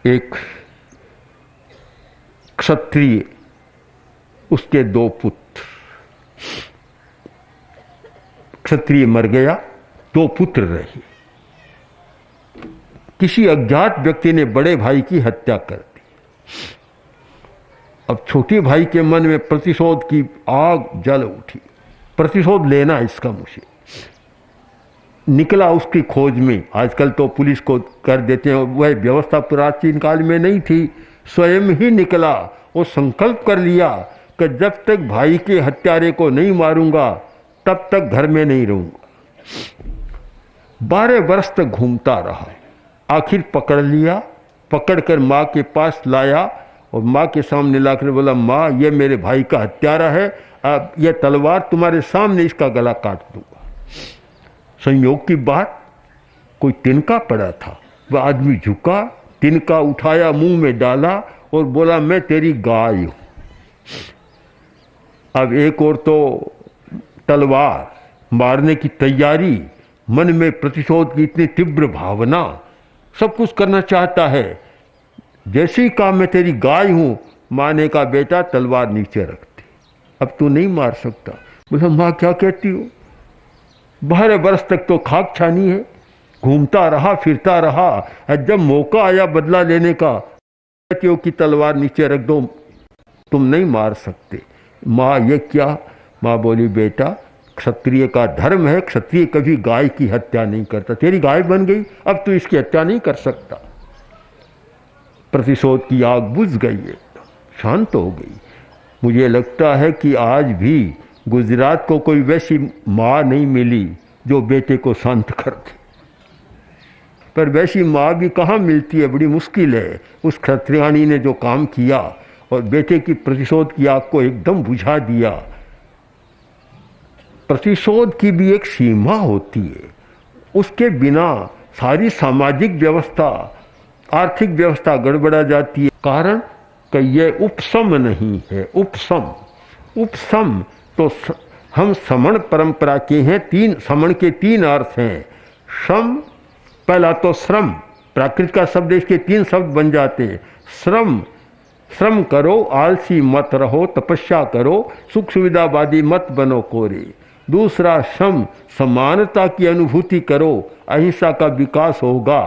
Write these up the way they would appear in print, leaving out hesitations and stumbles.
एक क्षत्रिय, उसके 2 पुत्र। क्षत्रिय मर गया, 2 पुत्र रहे। किसी अज्ञात व्यक्ति ने बड़े भाई की हत्या कर दी। अब छोटे भाई के मन में प्रतिशोध की आग जल उठी। प्रतिशोध लेना इसका मुझे। निकला उसकी खोज में। आजकल तो पुलिस को कर देते हैं, वह व्यवस्था प्राचीन काल में नहीं थी। स्वयं ही निकला। वो संकल्प कर लिया कि जब तक भाई के हत्यारे को नहीं मारूंगा तब तक घर में नहीं रहूंगा। 12 वर्ष तक घूमता रहा। आखिर पकड़ लिया। पकड़कर माँ के पास लाया और माँ के सामने लाकर बोला, माँ ये मेरे भाई का हत्यारा है, अब यह तलवार तुम्हारे सामने इसका गला काट दूंगा। संयोग की बात, कोई तिनका पड़ा था। वह आदमी झुका, तिनका उठाया, मुंह में डाला और बोला, मैं तेरी गाय हूं। अब एक और तो तलवार मारने की तैयारी, मन में प्रतिशोध की इतनी तीव्र भावना, सब कुछ करना चाहता है। जैसे ही कहा मैं तेरी गाय हूं, माँ ने कहा, बेटा तलवार नीचे रख दे, अब तू नहीं मार सकता। बोला, माँ क्या कहती हो? 12 वर्ष तक तो खाक छानी है, घूमता रहा, फिरता रहा। जब मौका आया बदला लेने का, कहती हो कि तलवार नीचे रख दो, तुम नहीं मार सकते। माँ ये क्या? माँ बोली, बेटा क्षत्रिय का धर्म है, क्षत्रिय कभी गाय की हत्या नहीं करता। तेरी गाय बन गई, अब तू इसकी हत्या नहीं कर सकता। प्रतिशोध की आग बुझ गई, एकदम शांत हो गई। मुझे लगता है कि आज भी गुजरात को कोई वैसी माँ नहीं मिली जो बेटे को शांत कर दे। पर वैसी माँ भी कहाँ मिलती है, बड़ी मुश्किल है। उस क्षत्रियाणी ने जो काम किया और बेटे की प्रतिशोध की आग को एकदम बुझा दिया। प्रतिशोध की भी एक सीमा होती है, उसके बिना सारी सामाजिक व्यवस्था, आर्थिक व्यवस्था गड़बड़ा जाती है। कारण कि यह उपशम नहीं है। उपशम तो हम समण परंपरा के हैं। 3 समण के 3 अर्थ हैं। श्रम, पहला तो श्रम, प्राकृत का शब्द, इसके 3 शब्द बन जाते हैं। श्रम करो, आलसी मत रहो, तपस्या करो, सुख सुविधावादी मत बनो कोरे। दूसरा शम, समानता की अनुभूति करो, अहिंसा का विकास होगा।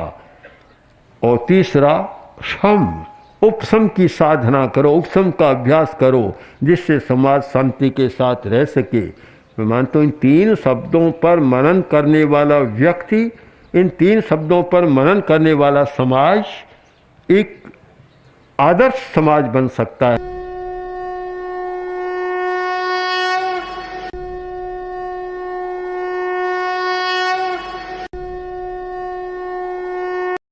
और तीसरा शम, उपशम की साधना करो, उपशम का अभ्यास करो, जिससे समाज शांति के साथ रह सके। मैं मानता हूँ इन 3 शब्दों पर मनन करने वाला व्यक्ति, इन 3 शब्दों पर मनन करने वाला समाज एक आदर्श समाज बन सकता है।